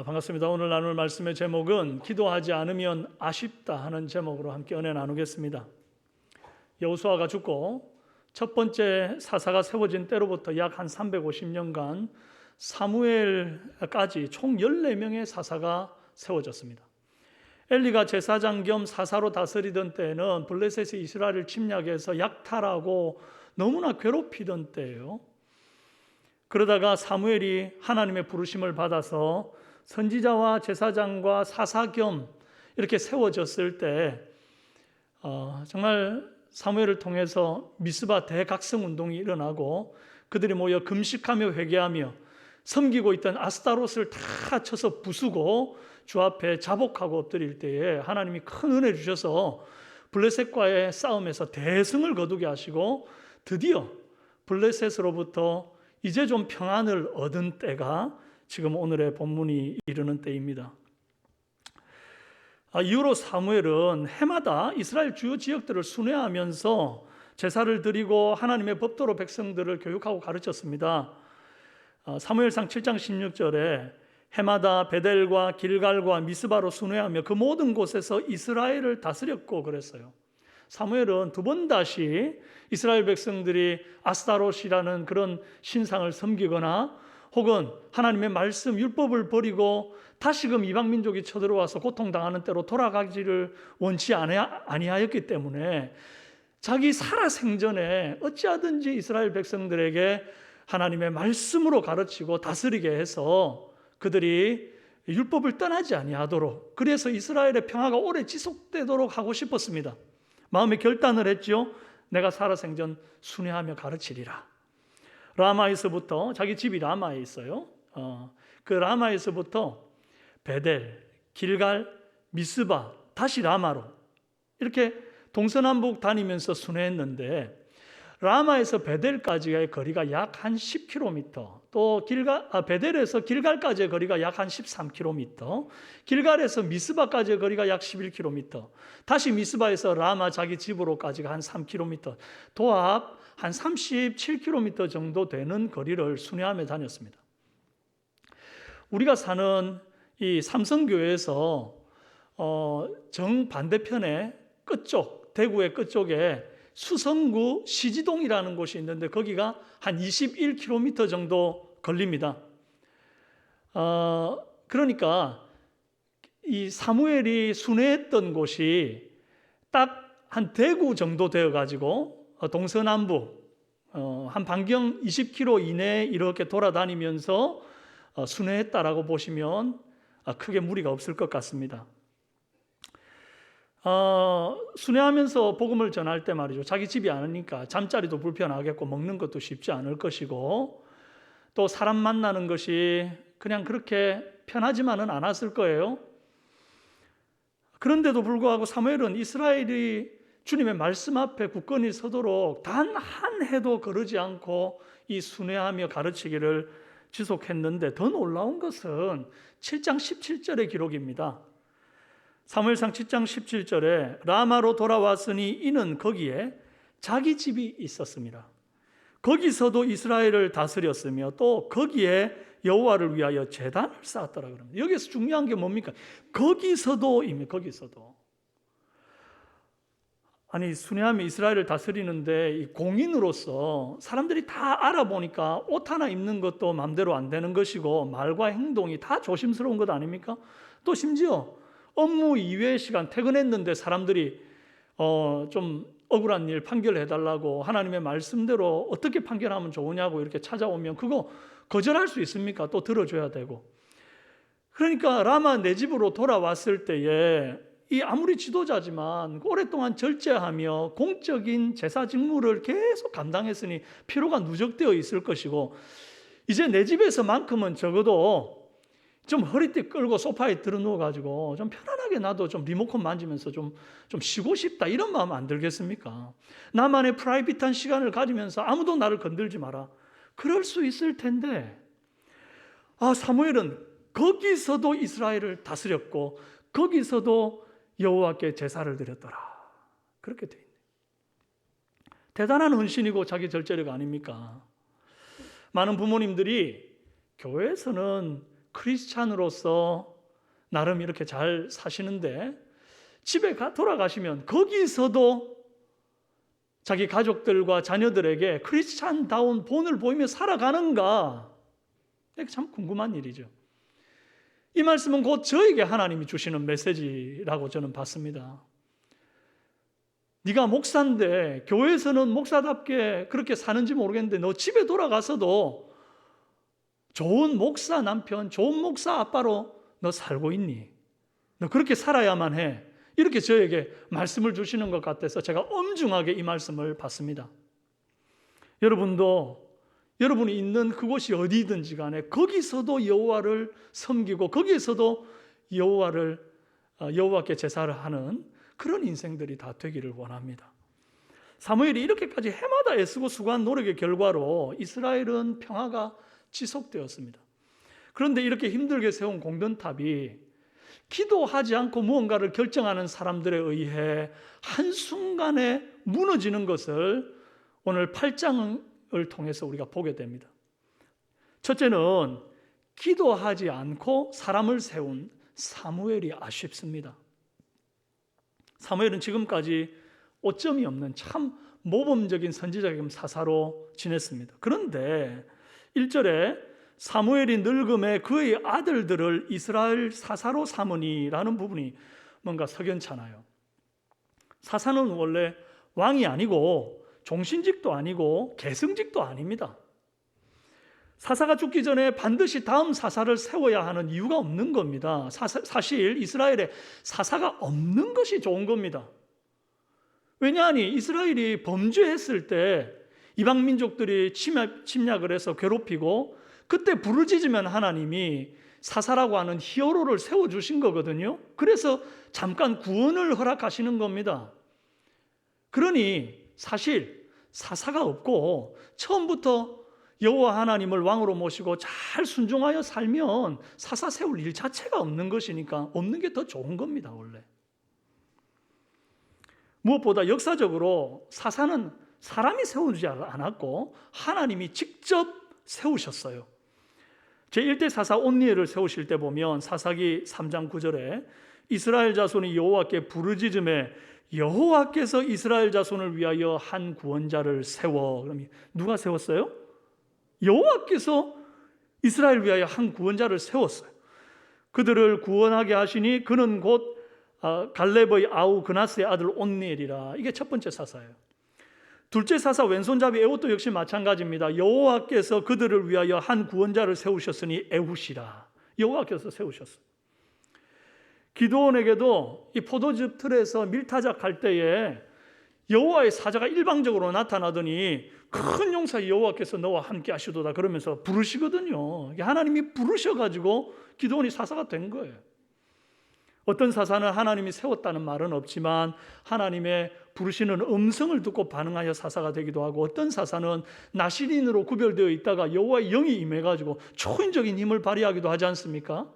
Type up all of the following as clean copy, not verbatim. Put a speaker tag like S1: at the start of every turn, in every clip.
S1: 반갑습니다. 오늘 나눌 말씀의 제목은 기도하지 않으면 아쉽다 하는 제목으로 함께 은혜 나누겠습니다. 여호수아가 죽고 첫 번째 사사가 세워진 때로부터 약 한 350년간 사무엘까지 총 14명의 사사가 세워졌습니다. 엘리가 제사장 겸 사사로 다스리던 때에는 블레셋이 이스라엘을 침략해서 약탈하고 너무나 괴롭히던 때예요. 그러다가 사무엘이 하나님의 부르심을 받아서 선지자와 제사장과 사사 겸 이렇게 세워졌을 때 정말 사무엘을 통해서 미스바 대각성 운동이 일어나고 그들이 모여 금식하며 회개하며 섬기고 있던 아스타롯을 다 쳐서 부수고 주 앞에 자복하고 엎드릴 때에 하나님이 큰 은혜 주셔서 블레셋과의 싸움에서 대승을 거두게 하시고 드디어 블레셋으로부터 이제 좀 평안을 얻은 때가 지금 오늘의 본문이 이르는 때입니다. 이후로 사무엘은 해마다 이스라엘 주요 지역들을 순회하면서 제사를 드리고 하나님의 법도로 백성들을 교육하고 가르쳤습니다. 사무엘상 7장 16절에 해마다 베델과 길갈과 미스바로 순회하며 그 모든 곳에서 이스라엘을 다스렸고 그랬어요. 사무엘은 두 번 다시 이스라엘 백성들이 아스타롯이라는 그런 신상을 섬기거나 혹은 하나님의 말씀 율법을 버리고 다시금 이방 민족이 쳐들어와서 고통당하는 때로 돌아가기를 원치 아니하였기 때문에 자기 살아생전에 어찌하든지 이스라엘 백성들에게 하나님의 말씀으로 가르치고 다스리게 해서 그들이 율법을 떠나지 아니하도록, 그래서 이스라엘의 평화가 오래 지속되도록 하고 싶었습니다. 마음에 결단을 했죠. 내가 살아생전 순회하며 가르치리라. 라마에서부터, 자기 집이 라마에 있어요. 그 라마에서부터 베델, 길갈, 미스바, 다시 라마로 이렇게 동서남북 다니면서 순회했는데, 라마에서 베델까지의 거리가 약 한 10km, 또 베델에서 길갈까지의 거리가 약 한 13km, 길갈에서 미스바까지의 거리가 약 11km, 다시 미스바에서 라마 자기 집으로까지가 한 3km, 도합 한 37km 정도 되는 거리를 순회하며 다녔습니다. 우리가 사는 이 삼성교회에서 정반대편에 끝쪽, 대구의 끝쪽에 수성구 시지동이라는 곳이 있는데 거기가 한 21km 정도 걸립니다. 그러니까 이 사무엘이 순회했던 곳이 딱 한 대구 정도 되어가지고 동서남북 한 반경 20km 이내에 이렇게 돌아다니면서 순회했다라고 보시면 크게 무리가 없을 것 같습니다. 순회하면서 복음을 전할 때 말이죠, 자기 집이 아니니까 잠자리도 불편하겠고 먹는 것도 쉽지 않을 것이고 또 사람 만나는 것이 그냥 그렇게 편하지만은 않았을 거예요. 그런데도 불구하고 사무엘은 이스라엘이 주님의 말씀 앞에 굳건히 서도록 단 한 해도 거르지 않고 이 순회하며 가르치기를 지속했는데, 더 놀라운 것은 7장 17절의 기록입니다. 사무엘상 7장 17절에 라마로 돌아왔으니 이는 거기에 자기 집이 있었습니다. 거기서도 이스라엘을 다스렸으며 또 거기에 여호와를 위하여 제단을 쌓았더라 그럽니다. 여기서 중요한 게 뭡니까? 거기서도. 아니, 순회하며 이스라엘을 다스리는데 이 공인으로서 사람들이 다 알아보니까 옷 하나 입는 것도 마음대로 안 되는 것이고 말과 행동이 다 조심스러운 것 아닙니까? 또 심지어 업무 이외의 시간 퇴근했는데 사람들이 좀 억울한 일 판결해달라고 하나님의 말씀대로 어떻게 판결하면 좋으냐고 이렇게 찾아오면 그거 거절할 수 있습니까? 또 들어줘야 되고. 그러니까 라마 내 집으로 돌아왔을 때에 이 아무리 지도자지만 오랫동안 절제하며 공적인 제사 직무를 계속 감당했으니 피로가 누적되어 있을 것이고, 이제 내 집에서만큼은 적어도 좀 허리띠 끌고 소파에 들어누워가지고 좀 편안하게 나도 좀 리모컨 만지면서 좀 쉬고 싶다, 이런 마음 안 들겠습니까? 나만의 프라이빗한 시간을 가지면서 아무도 나를 건들지 마라, 그럴 수 있을 텐데, 사무엘은 거기서도 이스라엘을 다스렸고 거기서도 여호와께 제사를 드렸더라, 그렇게 돼 있네요. 대단한 헌신이고 자기 절제력 아닙니까? 많은 부모님들이 교회에서는 크리스찬으로서 나름 이렇게 잘 사시는데 집에 돌아가시면 거기서도 자기 가족들과 자녀들에게 크리스찬다운 본을 보이며 살아가는가? 이게 참 궁금한 일이죠. 이 말씀은 곧 저에게 하나님이 주시는 메시지라고 저는 봤습니다. 네가 목사인데 교회에서는 목사답게 그렇게 사는지 모르겠는데 너 집에 돌아가서도 좋은 목사 남편, 좋은 목사 아빠로 너 살고 있니? 너 그렇게 살아야만 해. 이렇게 저에게 말씀을 주시는 것 같아서 제가 엄중하게 이 말씀을 받습니다. 여러분도 여러분이 있는 그곳이 어디든지 간에 거기서도 여호와를 섬기고 거기에서도 여호와께 제사를 하는 그런 인생들이 다 되기를 원합니다. 사무엘이 이렇게까지 해마다 애쓰고 수고한 노력의 결과로 이스라엘은 평화가 지속되었습니다. 그런데 이렇게 힘들게 세운 공든탑이 기도하지 않고 무언가를 결정하는 사람들에 의해 한순간에 무너지는 것을 오늘 8장을 통해서 우리가 보게 됩니다. 첫째는 기도하지 않고 사람을 세운 사무엘이 아쉽습니다. 사무엘은 지금까지 오점이 없는 참 모범적인 선지자 사사로 지냈습니다. 그런데 1절에 사무엘이 늙음에 그의 아들들을 이스라엘 사사로 삼으니라는 부분이 뭔가 석연찮아요. 사사는 원래 왕이 아니고 종신직도 아니고 계승직도 아닙니다. 사사가 죽기 전에 반드시 다음 사사를 세워야 하는 이유가 없는 겁니다. 사실 이스라엘에 사사가 없는 것이 좋은 겁니다. 왜냐하니 이스라엘이 범죄했을 때 이방 민족들이 침략을 해서 괴롭히고 그때 부르짖으면 하나님이 사사라고 하는 히어로를 세워주신 거거든요. 그래서 잠깐 구원을 허락하시는 겁니다. 그러니 사실 사사가 없고 처음부터 여호와 하나님을 왕으로 모시고 잘 순종하여 살면 사사 세울 일 자체가 없는 것이니까 없는 게 더 좋은 겁니다. 원래 무엇보다 역사적으로 사사는 사람이 세우지 않았고 하나님이 직접 세우셨어요. 제1대 사사 온니엘을 세우실 때 보면 사사기 3장 9절에 이스라엘 자손이 여호와께 부르짖음에 여호와께서 이스라엘 자손을 위하여 한 구원자를 세워. 그럼 누가 세웠어요? 여호와께서 이스라엘 위하여 한 구원자를 세웠어요. 그들을 구원하게 하시니 그는 곧 갈렙의 아우 그나스의 아들 온니엘이라. 이게 첫 번째 사사예요. 둘째 사사 왼손잡이 에훗도 역시 마찬가지입니다. 여호와께서 그들을 위하여 한 구원자를 세우셨으니 에훗이라. 여호와께서 세우셨어요. 기드온에게도 이 포도즙 틀에서 밀타작할 때에 여호와의 사자가 일방적으로 나타나더니 큰 용사 여호와께서 너와 함께 하시도다 그러면서 부르시거든요. 하나님이 부르셔가지고 기드온이 사사가 된 거예요. 어떤 사사는 하나님이 세웠다는 말은 없지만 하나님의 부르시는 음성을 듣고 반응하여 사사가 되기도 하고 어떤 사사는 나시린으로 구별되어 있다가 여호와의 영이 임해가지고 초인적인 힘을 발휘하기도 하지 않습니까?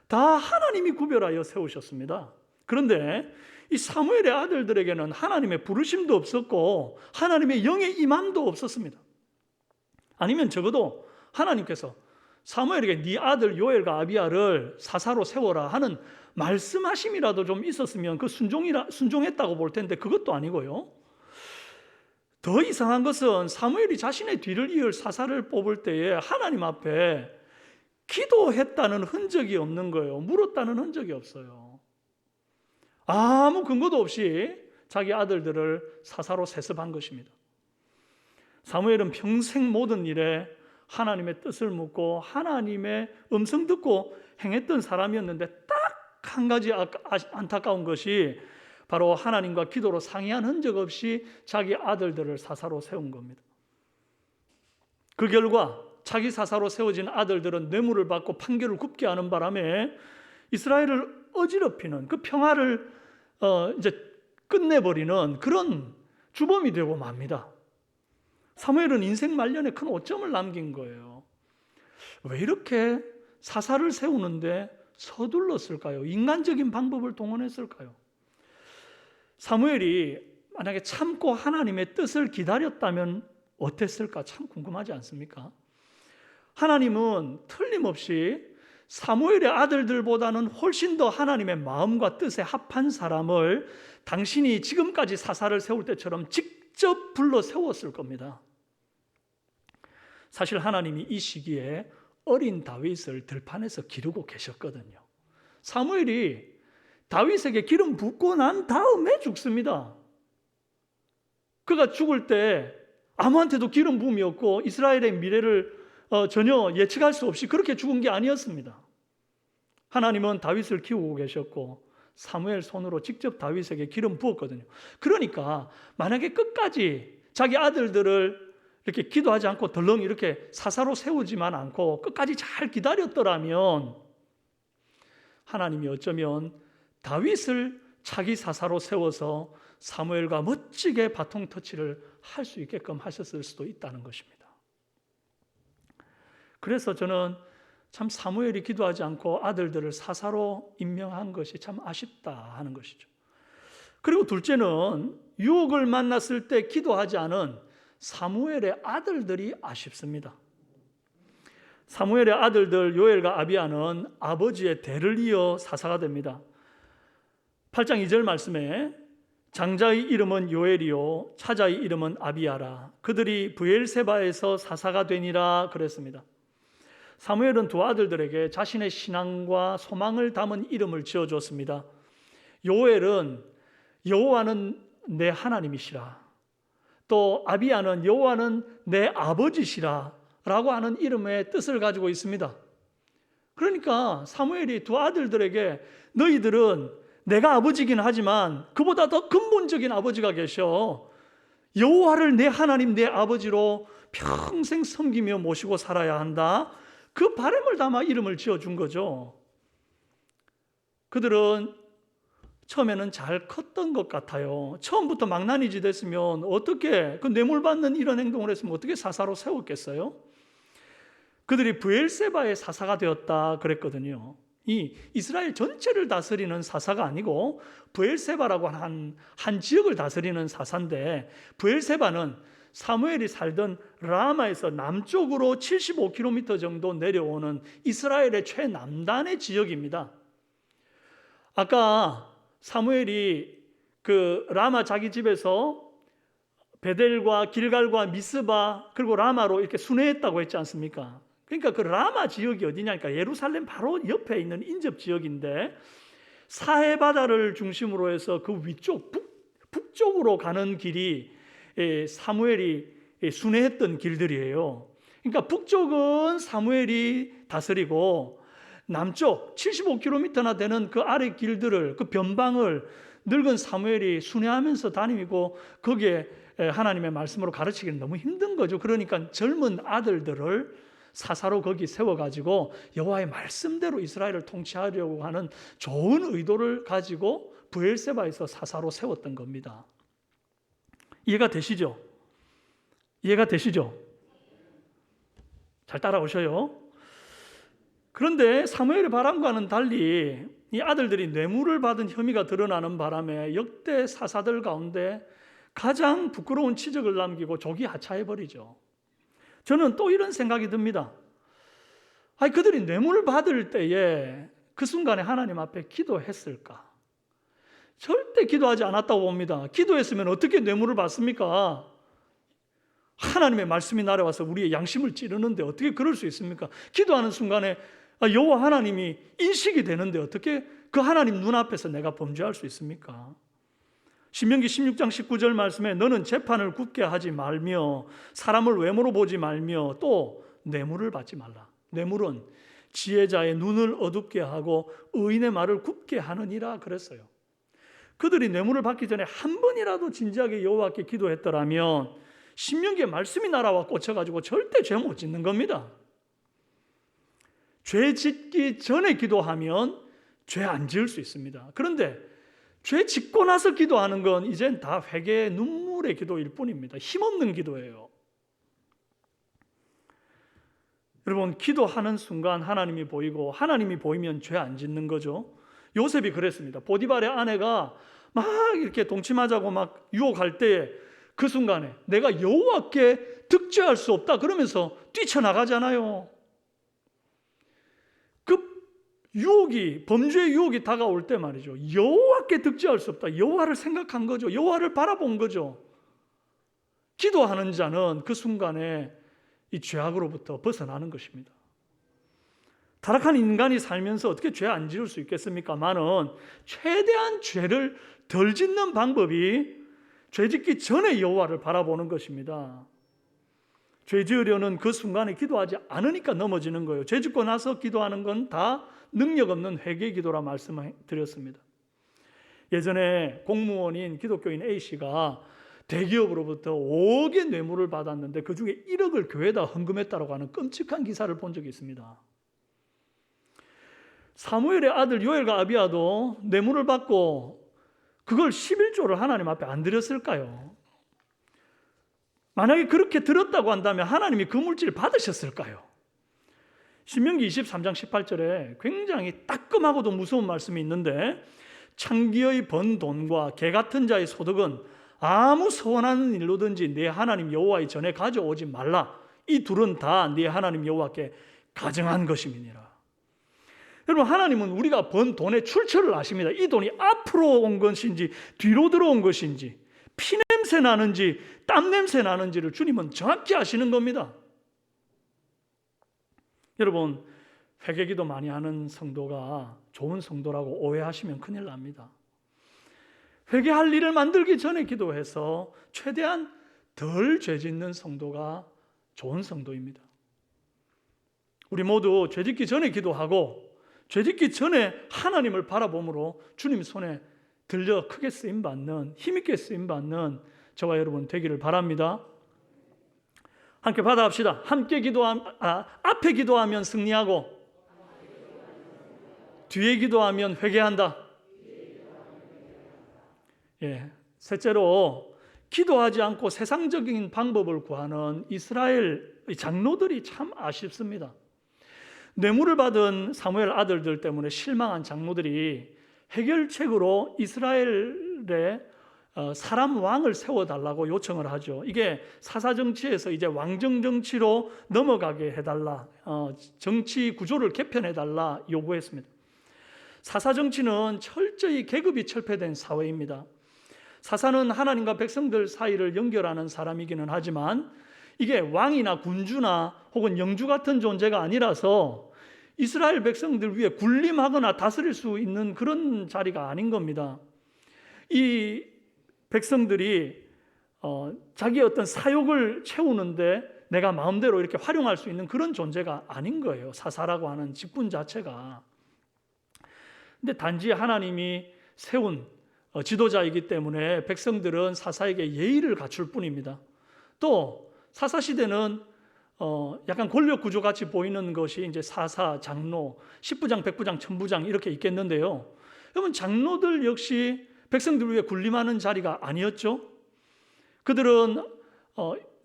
S1: 다 하나님이 구별하여 세우셨습니다. 그런데 이 사무엘의 아들들에게는 하나님의 부르심도 없었고 하나님의 영의 임함도 없었습니다. 아니면 적어도 하나님께서 사무엘에게 네 아들 요엘과 아비야를 사사로 세워라 하는 말씀하심이라도 좀 있었으면 그 순종했다고 볼 텐데 그것도 아니고요. 더 이상한 것은 사무엘이 자신의 뒤를 이을 사사를 뽑을 때에 하나님 앞에 기도했다는 흔적이 없는 거예요. 물었다는 흔적이 없어요. 아무 근거도 없이 자기 아들들을 사사로 세습한 것입니다. 사무엘은 평생 모든 일에 하나님의 뜻을 묻고 하나님의 음성 듣고 행했던 사람이었는데 딱 한 가지 안타까운 것이 바로 하나님과 기도로 상의한 흔적 없이 자기 아들들을 사사로 세운 겁니다. 그 결과 자기 사사로 세워진 아들들은 뇌물을 받고 판결을 굽게 하는 바람에 이스라엘을 어지럽히는 그 평화를 이제 끝내버리는 그런 주범이 되고 맙니다. 사무엘은 인생 말년에 큰 오점을 남긴 거예요. 왜 이렇게 사사를 세우는데 서둘렀을까요? 인간적인 방법을 동원했을까요? 사무엘이 만약에 참고 하나님의 뜻을 기다렸다면 어땠을까? 참 궁금하지 않습니까? 하나님은 틀림없이 사무엘의 아들들보다는 훨씬 더 하나님의 마음과 뜻에 합한 사람을 당신이 지금까지 사사를 세울 때처럼 직접 불러 세웠을 겁니다. 사실 하나님이 이 시기에 어린 다윗을 들판에서 기르고 계셨거든요. 사무엘이 다윗에게 기름 붓고 난 다음에 죽습니다. 그가 죽을 때 아무한테도 기름 부음이 없고 이스라엘의 미래를 전혀 예측할 수 없이 그렇게 죽은 게 아니었습니다. 하나님은 다윗을 키우고 계셨고 사무엘 손으로 직접 다윗에게 기름 부었거든요. 그러니까 만약에 끝까지 자기 아들들을 이렇게 기도하지 않고 덜렁 이렇게 사사로 세우지만 않고 끝까지 잘 기다렸더라면 하나님이 어쩌면 다윗을 차기 사사로 세워서 사무엘과 멋지게 바통 터치를 할 수 있게끔 하셨을 수도 있다는 것입니다. 그래서 저는 참 사무엘이 기도하지 않고 아들들을 사사로 임명한 것이 참 아쉽다 하는 것이죠. 그리고 둘째는 유혹을 만났을 때 기도하지 않은 사무엘의 아들들이 아쉽습니다. 사무엘의 아들들 요엘과 아비야는 아버지의 대를 이어 사사가 됩니다. 8장 2절 말씀에 장자의 이름은 요엘이요 차자의 이름은 아비야라 그들이 브엘세바에서 사사가 되니라 그랬습니다. 사무엘은 두 아들들에게 자신의 신앙과 소망을 담은 이름을 지어줬습니다. 요엘은 여호와는 내 하나님이시라, 또 아비야는 여호와는 내 아버지시라 라고 하는 이름의 뜻을 가지고 있습니다. 그러니까 사무엘이 두 아들들에게 너희들은 내가 아버지긴 하지만 그보다 더 근본적인 아버지가 계셔. 여호와를 내 하나님 내 아버지로 평생 섬기며 모시고 살아야 한다. 그 바람을 담아 이름을 지어준 거죠. 그들은 처음에는 잘 컸던 것 같아요. 처음부터 망나니지 됐으면 어떻게 그 뇌물 받는 이런 행동을 했으면 어떻게 사사로 세웠겠어요? 그들이 브엘세바의 사사가 되었다 그랬거든요. 이 이스라엘 전체를 다스리는 사사가 아니고 브엘세바라고 한 지역을 다스리는 사사인데, 브엘세바는 사무엘이 살던 라마에서 남쪽으로 75km 정도 내려오는 이스라엘의 최남단의 지역입니다. 아까 사무엘이 그 라마 자기 집에서 베델과 길갈과 미스바 그리고 라마로 이렇게 순회했다고 했지 않습니까? 그러니까 그 라마 지역이 어디냐니까 예루살렘 바로 옆에 있는 인접 지역인데, 사해 바다를 중심으로 해서 그 위쪽 북쪽으로 가는 길이 사무엘이 순회했던 길들이에요. 그러니까 북쪽은 사무엘이 다스리고 남쪽 75km나 되는 그 아래 길들을, 그 변방을 늙은 사무엘이 순회하면서 다니고 거기에 하나님의 말씀으로 가르치기는 너무 힘든 거죠. 그러니까 젊은 아들들을 사사로 거기 세워가지고 여호와의 말씀대로 이스라엘을 통치하려고 하는 좋은 의도를 가지고 브엘세바에서 사사로 세웠던 겁니다. 이해가 되시죠? 이해가 되시죠? 잘 따라오셔요. 그런데 사무엘의 바람과는 달리 이 아들들이 뇌물을 받은 혐의가 드러나는 바람에 역대 사사들 가운데 가장 부끄러운 치적을 남기고 족이 하차해버리죠. 저는 또 이런 생각이 듭니다. 그들이 뇌물을 받을 때에 그 순간에 하나님 앞에 기도했을까? 절대 기도하지 않았다고 봅니다. 기도했으면 어떻게 뇌물을 받습니까? 하나님의 말씀이 날아와서 우리의 양심을 찌르는데 어떻게 그럴 수 있습니까? 기도하는 순간에 여호와 하나님이 인식이 되는데 어떻게 그 하나님 눈앞에서 내가 범죄할 수 있습니까? 신명기 16장 19절 말씀에 너는 재판을 굳게 하지 말며 사람을 외모로 보지 말며 또 뇌물을 받지 말라. 뇌물은 지혜자의 눈을 어둡게 하고 의인의 말을 굽게 하느니라 그랬어요. 그들이 뇌물을 받기 전에 한 번이라도 진지하게 여호와께 기도했더라면 신명기의 말씀이 날아와 꽂혀가지고 절대 죄 못 짓는 겁니다. 죄 짓기 전에 기도하면 죄 안 지을 수 있습니다. 그런데 죄 짓고 나서 기도하는 건 이젠 다 회개의 눈물의 기도일 뿐입니다. 힘없는 기도예요. 여러분, 기도하는 순간 하나님이 보이고 하나님이 보이면 죄 안 짓는 거죠. 요셉이 그랬습니다. 보디발의 아내가 막 이렇게 동침하자고 막 유혹할 때 그 순간에 내가 여호와께 득죄할 수 없다 그러면서 뛰쳐나가잖아요. 그 범죄의 유혹이 다가올 때 말이죠, 여호와께 득죄할 수 없다. 여호와를 생각한 거죠. 여호와를 바라본 거죠. 기도하는 자는 그 순간에 이 죄악으로부터 벗어나는 것입니다. 타락한 인간이 살면서 어떻게 죄 안 지을 수 있겠습니까만은 최대한 죄를 덜 짓는 방법이 죄 짓기 전에 여호와를 바라보는 것입니다. 죄 지으려는 그 순간에 기도하지 않으니까 넘어지는 거예요. 죄 짓고 나서 기도하는 건 다 능력 없는 회개 기도라 말씀드렸습니다. 예전에 공무원인 기독교인 A씨가 대기업으로부터 5억의 뇌물을 받았는데 그 중에 1억을 교회에다 헌금했다고 하는 끔찍한 기사를 본 적이 있습니다. 사무엘의 아들 요엘과 아비야도 뇌물을 받고 그걸 11조를 하나님 앞에 안 드렸을까요? 만약에 그렇게 들었다고 한다면 하나님이 그 물질을 받으셨을까요? 신명기 23장 18절에 굉장히 따끔하고도 무서운 말씀이 있는데, 창기의 번 돈과 개 같은 자의 소득은 아무 서원하는 일로든지 네 하나님 여호와의 전에 가져오지 말라. 이 둘은 다 네 하나님 여호와께 가증한 것임이니라. 여러분, 하나님은 우리가 번 돈의 출처를 아십니다. 이 돈이 앞으로 온 것인지 뒤로 들어온 것인지, 피냄새 나는지 땀냄새 나는지를 주님은 정확히 아시는 겁니다. 여러분, 회개기도 많이 하는 성도가 좋은 성도라고 오해하시면 큰일 납니다. 회개할 일을 만들기 전에 기도해서 최대한 덜 죄짓는 성도가 좋은 성도입니다. 우리 모두 죄짓기 전에 기도하고 죄짓기 전에 하나님을 바라봄으로 주님 손에 들려 크게 쓰임받는, 힘있게 쓰임받는 저와 여러분 되기를 바랍니다. 함께 받아갑시다. 앞에 기도하면 승리하고 뒤에 기도하면 회개한다. 셋째로, 기도하지 않고 세상적인 방법을 구하는 이스라엘 장로들이 참 아쉽습니다. 뇌물을 받은 사무엘 아들들 때문에 실망한 장로들이 해결책으로 이스라엘의 사람 왕을 세워달라고 요청을 하죠. 이게 사사정치에서 이제 왕정정치로 넘어가게 해달라, 정치 구조를 개편해달라 요구했습니다. 사사정치는 철저히 계급이 철폐된 사회입니다. 사사는 하나님과 백성들 사이를 연결하는 사람이기는 하지만 이게 왕이나 군주나 혹은 영주 같은 존재가 아니라서 이스라엘 백성들 위에 군림하거나 다스릴 수 있는 그런 자리가 아닌 겁니다. 이 백성들이 자기의 어떤 사욕을 채우는데 내가 마음대로 이렇게 활용할 수 있는 그런 존재가 아닌 거예요. 사사라고 하는 직분 자체가. 근데 단지 하나님이 세운 지도자이기 때문에 백성들은 사사에게 예의를 갖출 뿐입니다. 또 사사시대는 약간 권력 구조 같이 보이는 것이 이제 사사, 장로, 10부장, 100부장, 1000부장 이렇게 있겠는데요. 여러분, 장로들 역시 백성들 위해 군림하는 자리가 아니었죠. 그들은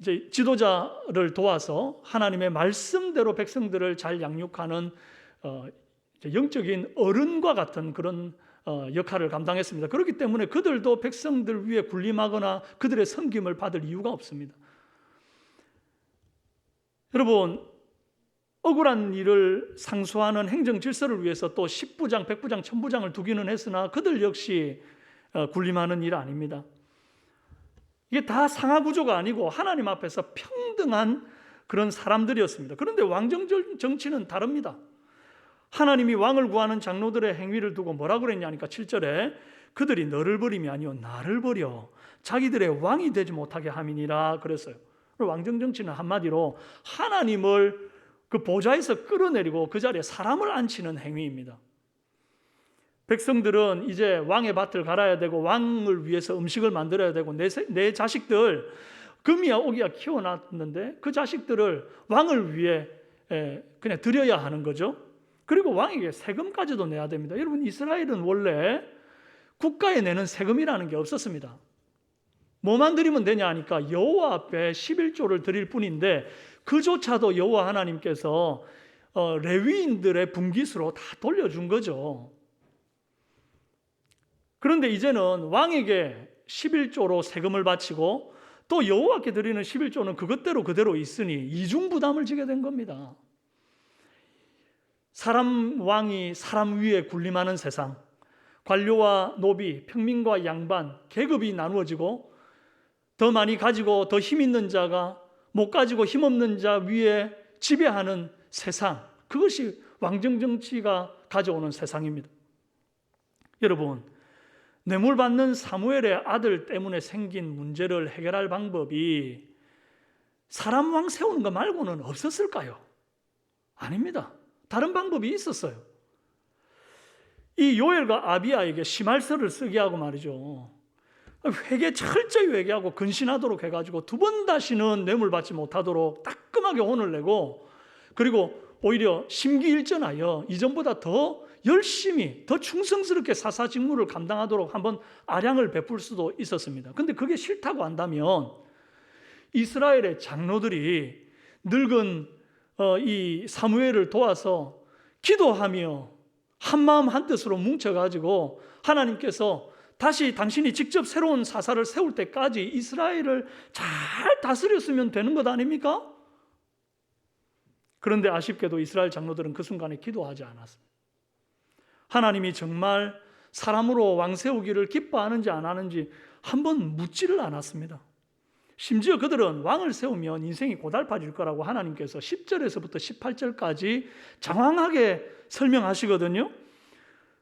S1: 이제 지도자를 도와서 하나님의 말씀대로 백성들을 잘 양육하는 영적인 어른과 같은 그런 역할을 감당했습니다. 그렇기 때문에 그들도 백성들 위해 군림하거나 그들의 섬김을 받을 이유가 없습니다. 여러분, 억울한 일을 상수하는 행정 질서를 위해서 또 10부장, 100부장, 1000부장을 두기는 했으나 그들 역시 군림하는 일 아닙니다. 이게 다 상하 구조가 아니고 하나님 앞에서 평등한 그런 사람들이었습니다. 그런데 왕정 정치는 다릅니다. 하나님이 왕을 구하는 장로들의 행위를 두고 뭐라고 그랬냐니까 7절에 그들이 너를 버림이 아니요 나를 버려 자기들의 왕이 되지 못하게 함이니라 그랬어요. 왕정 정치는 한마디로 하나님을 그 보좌에서 끌어내리고 그 자리에 사람을 앉히는 행위입니다. 백성들은 이제 왕의 밭을 갈아야 되고 왕을 위해서 음식을 만들어야 되고 내 자식들 금이야 오기야 키워놨는데 그 자식들을 왕을 위해 그냥 드려야 하는 거죠. 그리고 왕에게 세금까지도 내야 됩니다. 여러분, 이스라엘은 원래 국가에 내는 세금이라는 게 없었습니다. 뭐만 드리면 되냐 하니까 여호와 앞에 11조를 드릴 뿐인데 그조차도 여호와 하나님께서 레위인들의 분깃으로 다 돌려준 거죠. 그런데 이제는 왕에게 11조로 세금을 바치고 또 여호와께 드리는 11조는 그것대로 그대로 있으니 이중 부담을 지게 된 겁니다. 사람 왕이 사람 위에 군림하는 세상, 관료와 노비, 평민과 양반, 계급이 나누어지고 더 많이 가지고 더 힘 있는 자가 못 가지고 힘 없는 자 위에 지배하는 세상, 그것이 왕정 정치가 가져오는 세상입니다. 여러분, 뇌물 받는 사무엘의 아들 때문에 생긴 문제를 해결할 방법이 사람 왕 세우는 것 말고는 없었을까요? 아닙니다. 다른 방법이 있었어요. 이 요엘과 아비야에게 심할서를 쓰게 하고 말이죠. 철저히 회개하고 근신하도록 해가지고 두 번 다시는 뇌물 받지 못하도록 따끔하게 혼을 내고, 그리고 오히려 심기일전하여 이전보다 더 열심히 더 충성스럽게 사사직무를 감당하도록 한번 아량을 베풀 수도 있었습니다. 근데 그게 싫다고 한다면 이스라엘의 장로들이 늙은 이 사무엘을 도와서 기도하며 한마음 한뜻으로 뭉쳐가지고 하나님께서 다시 당신이 직접 새로운 사사를 세울 때까지 이스라엘을 잘 다스렸으면 되는 것 아닙니까? 그런데 아쉽게도 이스라엘 장로들은 그 순간에 기도하지 않았습니다. 하나님이 정말 사람으로 왕 세우기를 기뻐하는지 안 하는지 한번 묻지를 않았습니다. 심지어 그들은 왕을 세우면 인생이 고달파질 거라고 하나님께서 10절에서부터 18절까지 장황하게 설명하시거든요.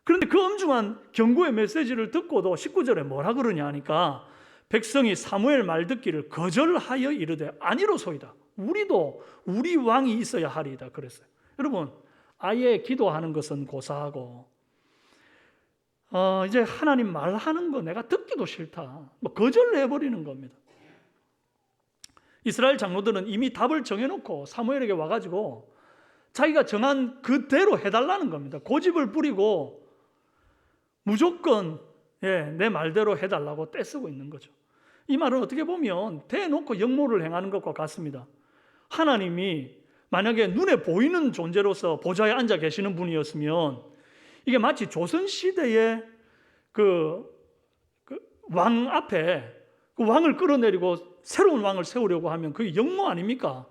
S1: 그런데 그 엄중한 경고의 메시지를 듣고도 19절에 뭐라 그러냐 하니까 백성이 사무엘 말 듣기를 거절하여 이르되 아니로소이다. 우리도 우리 왕이 있어야 하리이다 그랬어요. 여러분, 아예 기도하는 것은 고사하고 이제 하나님 말하는 거 내가 듣기도 싫다, 거절을 해버리는 겁니다. 이스라엘 장로들은 이미 답을 정해놓고 사무엘에게 와가지고 자기가 정한 그대로 해달라는 겁니다. 고집을 부리고 무조건 내 말대로 해달라고 떼쓰고 있는 거죠. 이 말은 어떻게 보면 대놓고 역모를 행하는 것과 같습니다. 하나님이 만약에 눈에 보이는 존재로서 보좌에 앉아 계시는 분이었으면 이게 마치 조선시대의 그 왕 앞에 그 왕을 끌어내리고 새로운 왕을 세우려고 하면 그게 역모 아닙니까?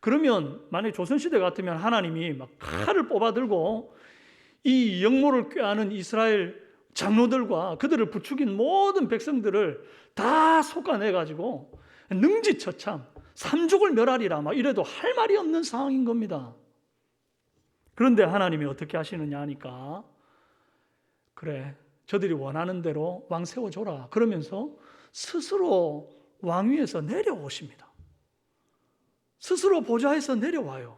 S1: 그러면 만약에 조선시대 같으면 하나님이 막 칼을 뽑아들고 이 역모를 꾀하는 이스라엘 장로들과 그들을 부추긴 모든 백성들을 다 솎아내가지고 능지처참 삼족을 멸하리라 막 이래도 할 말이 없는 상황인 겁니다. 그런데 하나님이 어떻게 하시느냐 하니까 그래, 저들이 원하는 대로 왕 세워줘라 그러면서 스스로 왕위에서 내려오십니다. 스스로 보좌에서 내려와요.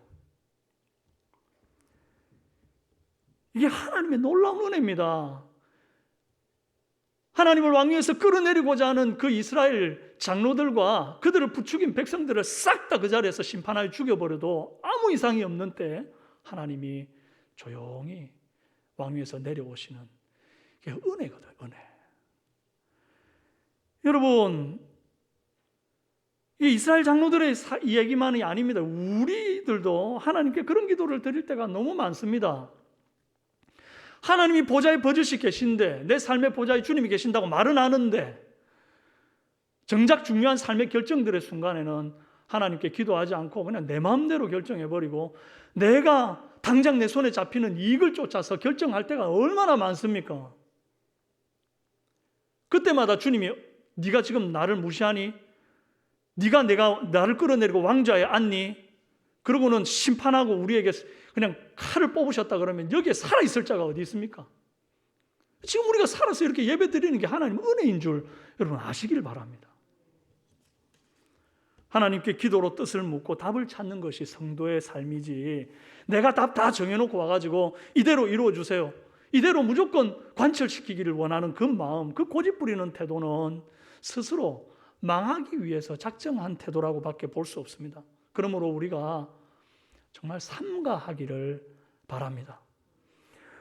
S1: 이게 하나님의 놀라운 은혜입니다. 하나님을 왕위에서 끌어내리고자 하는 그 이스라엘 장로들과 그들을 부추긴 백성들을 싹 다 그 자리에서 심판하여 죽여버려도 아무 이상이 없는 때 하나님이 조용히 왕위에서 내려오시는 게 은혜거든요. 은혜. 여러분, 이 이스라엘 장로들의 이 얘기만이 아닙니다. 우리들도 하나님께 그런 기도를 드릴 때가 너무 많습니다. 하나님이 보좌에 버젓이 계신데 내 삶의 보좌에 주님이 계신다고 말은 하는데 정작 중요한 삶의 결정들의 순간에는 하나님께 기도하지 않고 그냥 내 마음대로 결정해버리고 내가 당장 내 손에 잡히는 이익을 쫓아서 결정할 때가 얼마나 많습니까? 그때마다 주님이 네가 지금 나를 무시하니? 네가 나를 끌어내리고 왕좌에 앉니? 그러고는 심판하고 우리에게 그냥 칼을 뽑으셨다 그러면 여기에 살아있을 자가 어디 있습니까? 지금 우리가 살아서 이렇게 예배 드리는 게 하나님 은혜인 줄 여러분 아시길 바랍니다. 하나님께 기도로 뜻을 묻고 답을 찾는 것이 성도의 삶이지, 내가 답 다 정해놓고 와가지고 이대로 이루어주세요, 이대로 무조건 관철시키기를 원하는 그 마음, 그 고집 부리는 태도는 스스로 망하기 위해서 작정한 태도라고 밖에 볼 수 없습니다. 그러므로 우리가 정말 삼가하기를 바랍니다.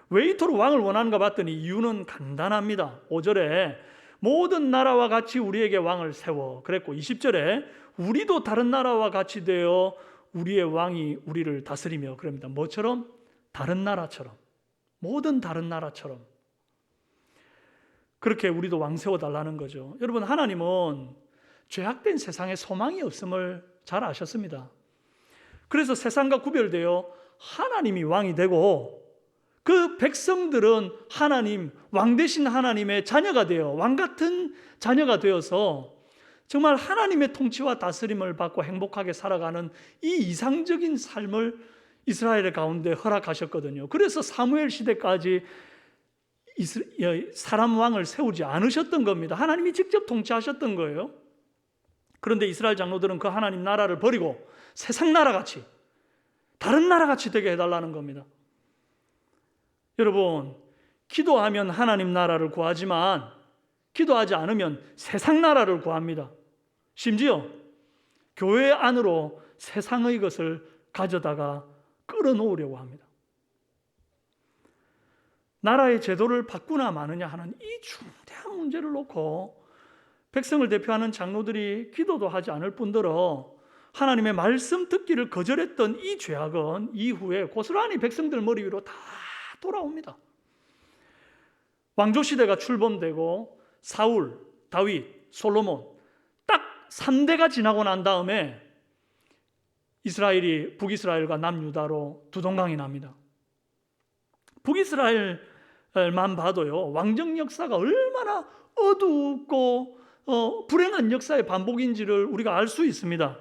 S1: 왜 이토록 왕을 원하는가 봤더니 이유는 간단합니다. 5절에 모든 나라와 같이 우리에게 왕을 세워 그랬고, 20절에 우리도 다른 나라와 같이 되어 우리의 왕이 우리를 다스리며 그럽니다. 뭐처럼? 다른 나라처럼, 모든 다른 나라처럼 그렇게 우리도 왕 세워달라는 거죠. 여러분, 하나님은 죄악된 세상에 소망이 없음을 잘 아셨습니다. 그래서 세상과 구별되어 하나님이 왕이 되고 그 백성들은 하나님, 왕 되신 하나님의 자녀가 되어 왕 같은 자녀가 되어서 정말 하나님의 통치와 다스림을 받고 행복하게 살아가는 이 이상적인 삶을 이스라엘 가운데 허락하셨거든요. 그래서 사무엘 시대까지 사람 왕을 세우지 않으셨던 겁니다. 하나님이 직접 통치하셨던 거예요. 그런데 이스라엘 장로들은 그 하나님 나라를 버리고 세상 나라같이, 다른 나라같이 되게 해달라는 겁니다. 여러분, 기도하면 하나님 나라를 구하지만 기도하지 않으면 세상 나라를 구합니다. 심지어 교회 안으로 세상의 것을 가져다가 끌어놓으려고 합니다. 나라의 제도를 바꾸나 마느냐 하는 이 중대한 문제를 놓고 백성을 대표하는 장로들이 기도도 하지 않을 뿐더러 하나님의 말씀 듣기를 거절했던 이 죄악은 이후에 고스란히 백성들 머리 위로 다 돌아옵니다. 왕조 시대가 출범되고 사울, 다윗, 솔로몬 딱 3대가 지나고 난 다음에 이스라엘이 북이스라엘과 남유다로 두 동강이 납니다. 북이스라엘만 봐도요, 왕정 역사가 얼마나 어둡고 불행한 역사의 반복인지를 우리가 알 수 있습니다.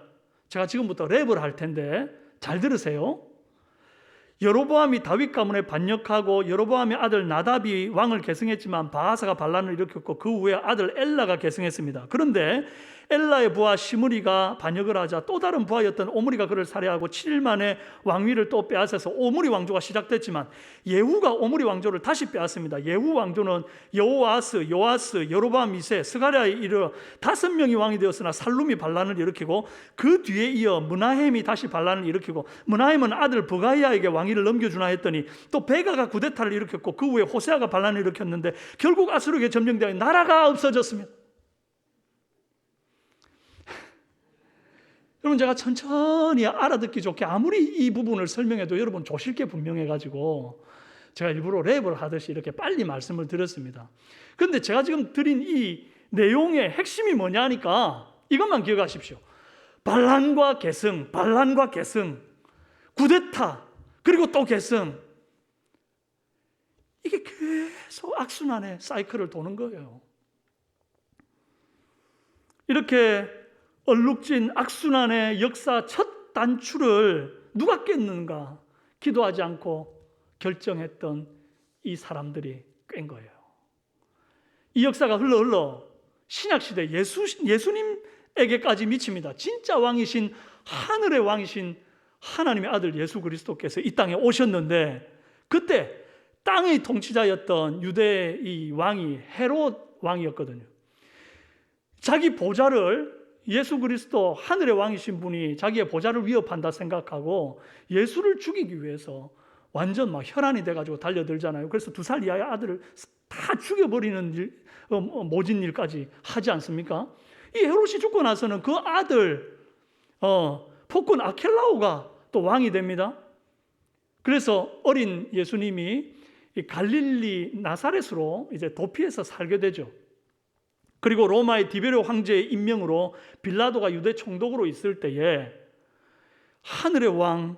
S1: 제가 지금부터 랩을 할 텐데 잘 들으세요. 여로보암이 다윗 가문에 반역하고 여로보암의 아들 나답이 왕을 계승했지만 바하사가 반란을 일으켰고 그 후에 아들 엘라가 계승했습니다. 그런데 엘라의 부하 시므리가 반역을 하자 또 다른 부하였던 오므리가 그를 살해하고 7일 만에 왕위를 또 빼앗아서 오므리 왕조가 시작됐지만 예후가 오므리 왕조를 다시 빼앗습니다. 예후 왕조는 여호아스, 요아스, 여로보암 2세, 스가랴에 이르러 5명이 왕이 되었으나 살룸이 반란을 일으키고 그 뒤에 이어 므나헴이 다시 반란을 일으키고 므나헴은 아들 브가이아에게 왕위를 넘겨주나 했더니 또 베가가 구데타를 일으켰고 그 후에 호세아가 반란을 일으켰는데 결국 아수르에게 점령되어 나라가 없어졌습니다. 여러분, 제가 천천히 알아듣기 좋게 아무리 이 부분을 설명해도 여러분 조실 게 분명해가지고 제가 일부러 랩을 하듯이 이렇게 빨리 말씀을 드렸습니다. 그런데 제가 지금 드린 이 내용의 핵심이 뭐냐 하니까 이것만 기억하십시오. 반란과 계승, 반란과 계승, 구데타, 그리고 또 계승, 이게 계속 악순환의 사이클을 도는 거예요. 이렇게 얼룩진 악순환의 역사 첫 단추를 누가 깼는가? 기도하지 않고 결정했던 이 사람들이 깬 거예요. 이 역사가 흘러 신약시대 예수님에게까지 미칩니다. 진짜 왕이신, 하늘의 왕이신 하나님의 아들 예수 그리스도께서 이 땅에 오셨는데, 그때 땅의 통치자였던 유대의 이 왕이 헤롯 왕이었거든요. 자기 보좌를, 예수 그리스도 하늘의 왕이신 분이 자기의 보좌를 위협한다 생각하고 예수를 죽이기 위해서 완전 막 혈안이 돼가지고 달려들잖아요. 그래서 2살 이하의 아들을 다 죽여버리는 일, 모진 일까지 하지 않습니까? 이 헤롯이 죽고 나서는 그 아들 폭군 아켈라오가 또 왕이 됩니다. 그래서 어린 예수님이 갈릴리 나사렛으로 이제 도피해서 살게 되죠. 그리고 로마의 디베르 황제의 임명으로 빌라도가 유대 총독으로 있을 때에 하늘의 왕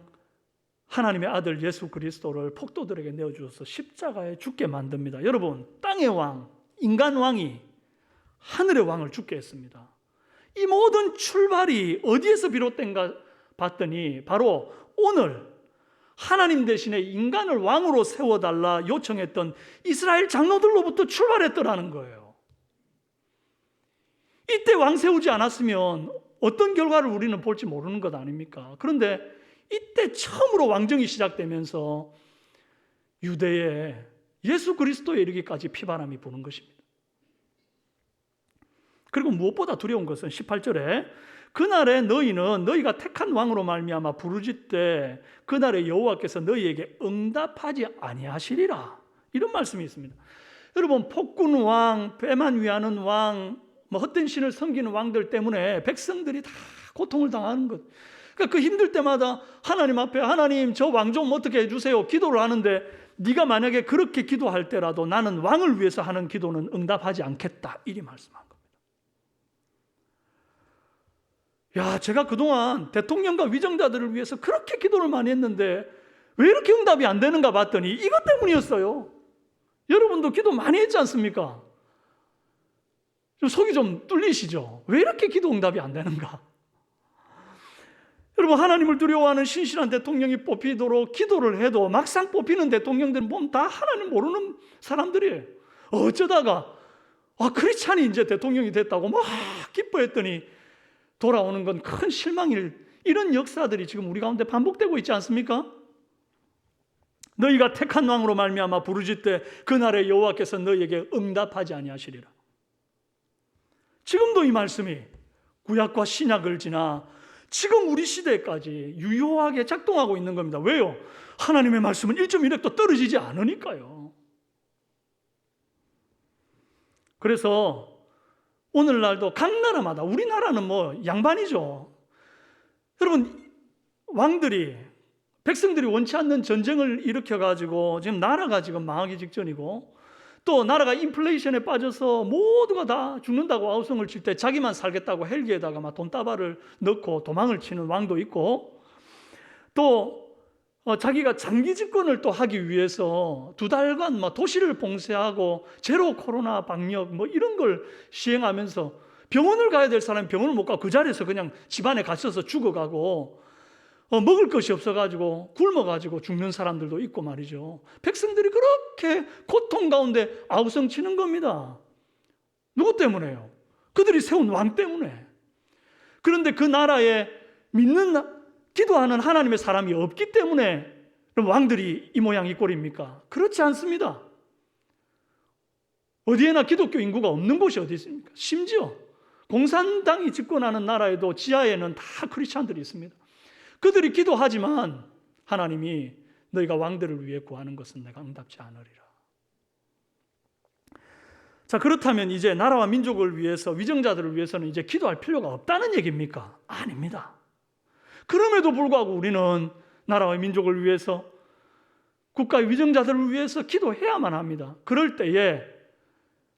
S1: 하나님의 아들 예수 그리스도를 폭도들에게 내어주어서 십자가에 죽게 만듭니다. 여러분, 땅의 왕, 인간 왕이 하늘의 왕을 죽게 했습니다. 이 모든 출발이 어디에서 비롯된가 봤더니 바로 오늘 하나님 대신에 인간을 왕으로 세워달라 요청했던 이스라엘 장로들로부터 출발했더라는 거예요. 이때 왕 세우지 않았으면 어떤 결과를 우리는 볼지 모르는 것 아닙니까? 그런데 이때 처음으로 왕정이 시작되면서 유대에 예수 그리스도에 이르기까지 피바람이 부는 것입니다. 그리고 무엇보다 두려운 것은 18절에 그날에 너희는 너희가 택한 왕으로 말미암아 부르짖되 그날에 여호와께서 너희에게 응답하지 아니하시리라, 이런 말씀이 있습니다. 여러분, 폭군 왕, 배만 위하는 왕, 헛된 신을 섬기는 왕들 때문에 백성들이 다 고통을 당하는 것. 그러니까 그 힘들 때마다 하나님 앞에 하나님 저 왕 좀 어떻게 해주세요 기도를 하는데, 네가 만약에 그렇게 기도할 때라도 나는 왕을 위해서 하는 기도는 응답하지 않겠다, 이리 말씀한 겁니다. 야, 제가 그동안 대통령과 위정자들을 위해서 그렇게 기도를 많이 했는데 왜 이렇게 응답이 안 되는가 봤더니 이것 때문이었어요. 여러분도 기도 많이 했지 않습니까? 좀 속이 좀 뚫리시죠? 왜 이렇게 기도 응답이 안 되는가? 여러분, 하나님을 두려워하는 신실한 대통령이 뽑히도록 기도를 해도 막상 뽑히는 대통령들은 보면 다 하나님 모르는 사람들이에요. 어쩌다가 크리스찬이 이제 대통령이 됐다고 막 기뻐했더니 돌아오는 건 큰 실망일, 이런 역사들이 지금 우리 가운데 반복되고 있지 않습니까? 너희가 택한 왕으로 말미암아 부르짖되 그날에 여호와께서 너희에게 응답하지 아니하시리라. 지금도 이 말씀이 구약과 신약을 지나 지금 우리 시대까지 유효하게 작동하고 있는 겁니다. 왜요? 하나님의 말씀은 1.1획도 떨어지지 않으니까요. 그래서 오늘날도 각 나라마다, 우리나라는 뭐 양반이죠. 여러분, 왕들이, 백성들이 원치 않는 전쟁을 일으켜가지고 지금 나라가 지금 망하기 직전이고, 또 나라가 인플레이션에 빠져서 모두가 다 죽는다고 아우성을 칠 때 자기만 살겠다고 헬기에다가 막 돈다발을 넣고 도망을 치는 왕도 있고, 또 자기가 장기 집권을 또 하기 위해서 2달간 막 도시를 봉쇄하고 제로 코로나 방역 뭐 이런 걸 시행하면서 병원을 가야 될 사람이 병원을 못 가고 그 자리에서 그냥 집안에 갇혀서 죽어가고, 먹을 것이 없어가지고 굶어가지고 죽는 사람들도 있고 말이죠. 백성들이 그렇게 고통 가운데 아우성 치는 겁니다. 누구 때문에요? 그들이 세운 왕 때문에. 그런데 그 나라에 믿는, 기도하는 하나님의 사람이 없기 때문에 왕들이 이 모양 이 꼴입니까? 그렇지 않습니다. 어디에나 기독교 인구가 없는 곳이 어디 있습니까? 심지어 공산당이 집권하는 나라에도 지하에는 다 크리스찬들이 있습니다. 그들이 기도하지만 하나님이 너희가 왕들을 위해 구하는 것은 내가 응답지 않으리라. 자, 그렇다면 이제 나라와 민족을 위해서, 위정자들을 위해서는 이제 기도할 필요가 없다는 얘기입니까? 아닙니다. 그럼에도 불구하고 우리는 나라와 민족을 위해서, 국가의 위정자들을 위해서 기도해야만 합니다. 그럴 때에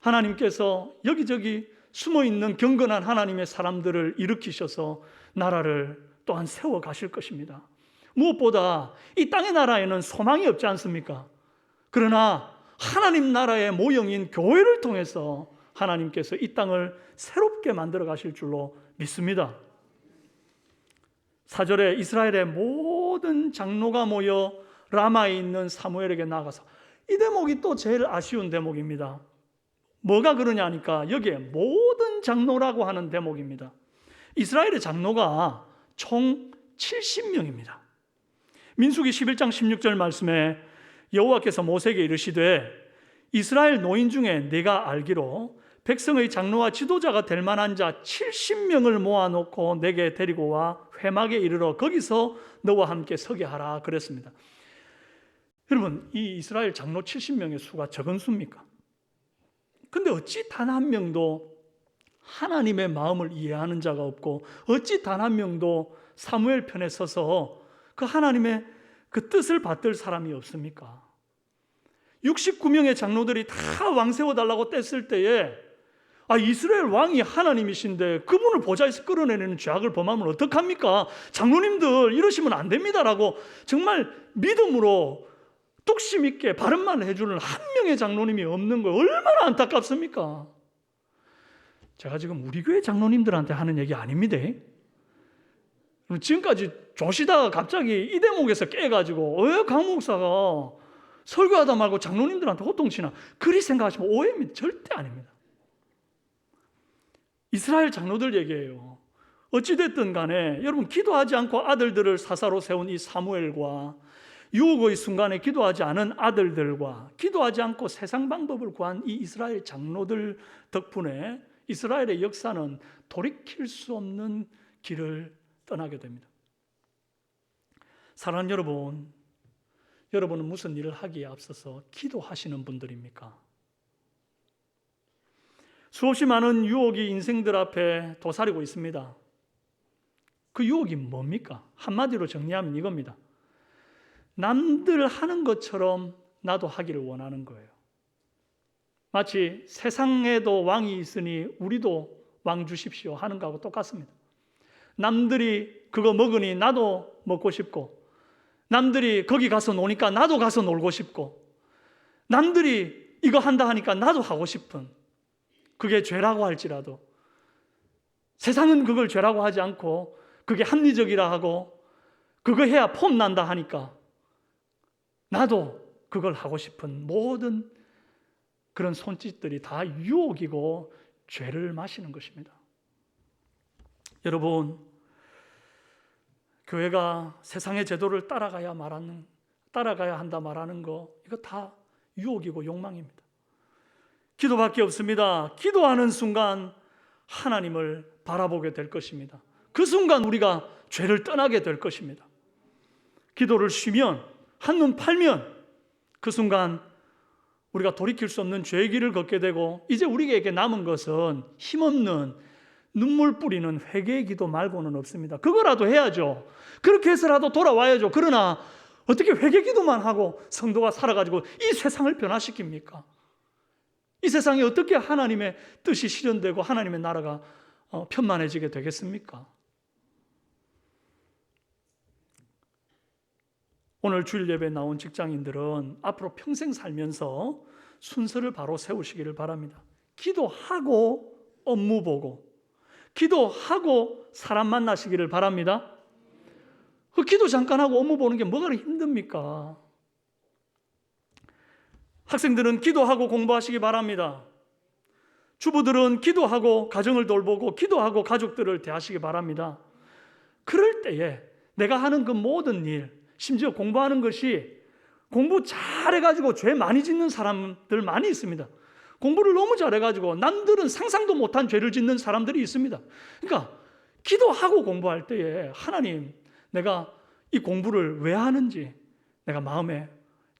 S1: 하나님께서 여기저기 숨어있는 경건한 하나님의 사람들을 일으키셔서 나라를 또한 세워 가실 것입니다. 무엇보다 이 땅의 나라에는 소망이 없지 않습니까? 그러나 하나님 나라의 모형인 교회를 통해서 하나님께서 이 땅을 새롭게 만들어 가실 줄로 믿습니다. 4절에 이스라엘의 모든 장로가 모여 라마에 있는 사무엘에게 나가서, 이 대목이 또 제일 아쉬운 대목입니다. 뭐가 그러냐 하니까 여기에 모든 장로라고 하는 대목입니다. 이스라엘의 장로가 총 70명입니다. 민수기 11장 16절 말씀에 여호와께서 모세에게 이르시되 이스라엘 노인 중에 네가 알기로 백성의 장로와 지도자가 될 만한 자 70명을 모아놓고 내게 데리고 와 회막에 이르러 거기서 너와 함께 서게 하라 그랬습니다. 여러분, 이 이스라엘 장로 70명의 수가 적은 수입니까? 근데 어찌 단 한 명도 하나님의 마음을 이해하는 자가 없고, 어찌 단 한 명도 사무엘 편에 서서 그 하나님의 그 뜻을 받들 사람이 없습니까? 69명의 장로들이 다 왕 세워달라고 뗐을 때에 이스라엘 왕이 하나님이신데 그분을 보좌에서 끌어내는 죄악을 범하면 어떡합니까? 장로님들 이러시면 안 됩니다라고 정말 믿음으로 뚝심 있게 바른말 해주는 한 명의 장로님이 없는 거예요. 얼마나 안타깝습니까? 제가 지금 우리 교회 장로님들한테 하는 얘기 아닙니다. 지금까지 조시다가 갑자기 이 대목에서 깨가지고 왜 강 목사가 설교하다 말고 장로님들한테 호통치나, 그리 생각하시면 오해입니다. 절대 아닙니다. 이스라엘 장로들 얘기예요. 어찌됐든 간에 여러분, 기도하지 않고 아들들을 사사로 세운 이 사무엘과 유혹의 순간에 기도하지 않은 아들들과 기도하지 않고 세상 방법을 구한 이 이스라엘 장로들 덕분에 이스라엘의 역사는 돌이킬 수 없는 길을 떠나게 됩니다. 사랑하는 여러분, 여러분은 무슨 일을 하기에 앞서서 기도하시는 분들입니까? 수없이 많은 유혹이 인생들 앞에 도사리고 있습니다. 그 유혹이 뭡니까? 한마디로 정리하면 이겁니다. 남들 하는 것처럼 나도 하기를 원하는 거예요. 마치 세상에도 왕이 있으니 우리도 왕 주십시오 하는 거하고 똑같습니다. 남들이 그거 먹으니 나도 먹고 싶고, 남들이 거기 가서 노니까 나도 가서 놀고 싶고, 남들이 이거 한다 하니까 나도 하고 싶은, 그게 죄라고 할지라도 세상은 그걸 죄라고 하지 않고 그게 합리적이라 하고 그거 해야 폼 난다 하니까 나도 그걸 하고 싶은 모든 그런 손짓들이 다 유혹이고 죄를 마시는 것입니다. 여러분, 교회가 세상의 제도를 따라가야 한다 말하는 거, 이거 다 유혹이고 욕망입니다. 기도밖에 없습니다. 기도하는 순간 하나님을 바라보게 될 것입니다. 그 순간 우리가 죄를 떠나게 될 것입니다. 기도를 쉬면, 한눈 팔면 그 순간 우리가 돌이킬 수 없는 죄의 길을 걷게 되고, 이제 우리에게 남은 것은 힘없는 눈물 뿌리는 회개의 기도 말고는 없습니다. 그거라도 해야죠. 그렇게 해서라도 돌아와야죠. 그러나 어떻게 회개 기도만 하고 성도가 살아가지고 이 세상을 변화시킵니까? 이 세상에 어떻게 하나님의 뜻이 실현되고 하나님의 나라가 편만해지게 되겠습니까? 오늘 주일 예배에 나온 직장인들은 앞으로 평생 살면서 순서를 바로 세우시기를 바랍니다. 기도하고 업무 보고, 기도하고 사람 만나시기를 바랍니다. 그 기도 잠깐 하고 업무 보는 게 뭐가 힘듭니까? 학생들은 기도하고 공부하시기 바랍니다. 주부들은 기도하고 가정을 돌보고 기도하고 가족들을 대하시기 바랍니다. 그럴 때에 내가 하는 그 모든 일, 심지어 공부하는 것이, 공부 잘해가지고 죄 많이 짓는 사람들 많이 있습니다. 공부를 너무 잘해가지고 남들은 상상도 못한 죄를 짓는 사람들이 있습니다. 그러니까 기도하고 공부할 때에 하나님, 내가 이 공부를 왜 하는지 내가 마음에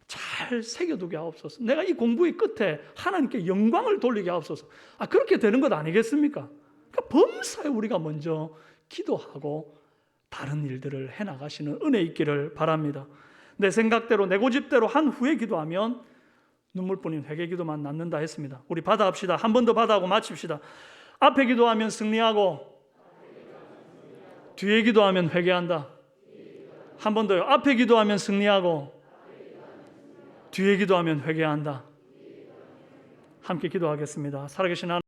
S1: 잘 새겨두게 하옵소서. 내가 이 공부의 끝에 하나님께 영광을 돌리게 하옵소서. 그렇게 되는 것 아니겠습니까? 그러니까 범사에 우리가 먼저 기도하고 다른 일들을 해나가시는 은혜 있기를 바랍니다. 내 생각대로 내 고집대로 한 후에 기도하면 눈물뿐인 회개 기도만 남는다 했습니다. 우리 받아합시다. 한 번 더 받아하고 마칩시다. 앞에 기도하면 승리하고 뒤에 기도하면 회개한다. 한 번 더요. 앞에 기도하면 승리하고 뒤에 기도하면 회개한다. 함께 기도하겠습니다. 살아계신 하나님,